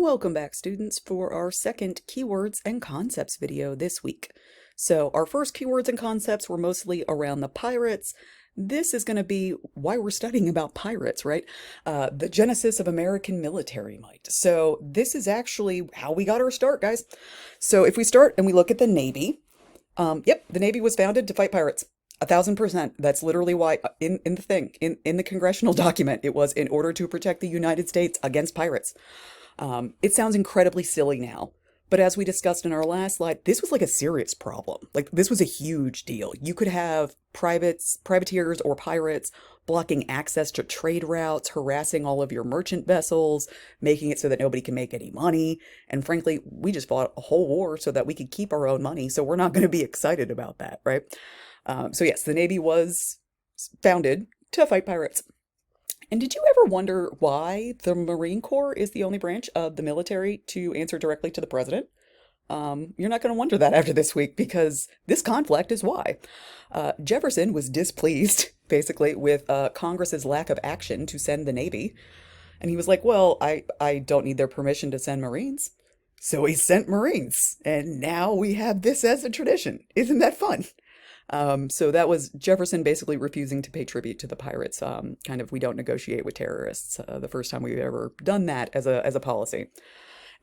Welcome back, students, for our second keywords and concepts video this week. So our first keywords and concepts were mostly around the pirates. This is going to be why we're studying about pirates, right? The genesis of American military might. So this is actually how we got our start, guys. So if we start and we look at the Navy, the Navy was founded to fight pirates. 1,000%. That's literally why in the congressional document, it was in order to protect the United States against pirates. It sounds incredibly silly now, but as we discussed in our last slide, this was like a serious problem. Like this was a huge deal. You could have privateers or pirates blocking access to trade routes, harassing all of your merchant vessels, making it so that nobody can make any money. And frankly, we just fought a whole war so that we could keep our own money. So we're not going to be excited about that, right? So yes, the Navy was founded to fight pirates. And did you ever wonder why the Marine Corps is the only branch of the military to answer directly to the president? You're not going to wonder that after this week because this conflict is why. Jefferson was displeased, basically, with Congress's lack of action to send the Navy. And he was like, well, I don't need their permission to send Marines. So he sent Marines. And now we have this as a tradition. Isn't that fun? So that was Jefferson basically refusing to pay tribute to the pirates. Kind of, we don't negotiate with terrorists. The first time we've ever done that as a policy.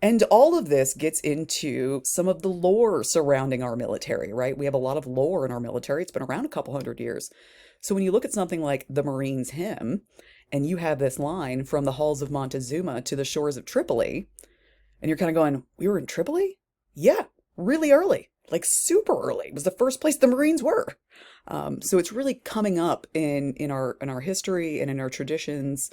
And all of this gets into some of the lore surrounding our military, right? We have a lot of lore in our military. It's been around a couple hundred years. So when you look at something like the Marines' hymn, and you have this line from the halls of Montezuma to the shores of Tripoli, and you're kind of going, we were in Tripoli? Yeah, really early. Like super early. It was the first place the Marines were. So it's really coming up in our history and in our traditions,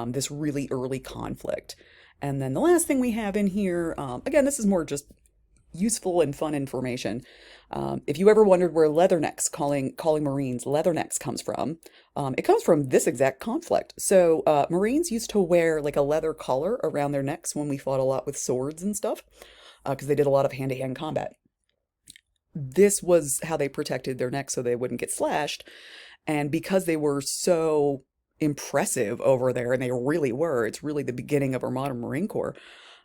this really early conflict. And then the last thing we have in here, again, this is more just useful and fun information. If you ever wondered where leathernecks, calling Marines leathernecks comes from, it comes from this exact conflict. So Marines used to wear like a leather collar around their necks when we fought a lot with swords and stuff, because they did a lot of hand-to-hand combat. This was how they protected their necks so they wouldn't get slashed. And because they were so impressive over there, and they really were, it's really the beginning of our modern Marine Corps,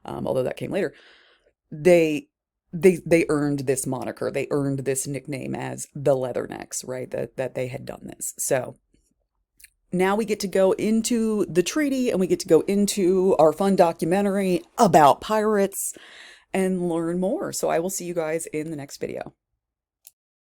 although that came later, they earned this moniker. They earned this nickname as the Leathernecks, right? That they had done this. So now we get to go into the treaty and we get to go into our fun documentary about pirates and learn more. So I will see you guys in the next video.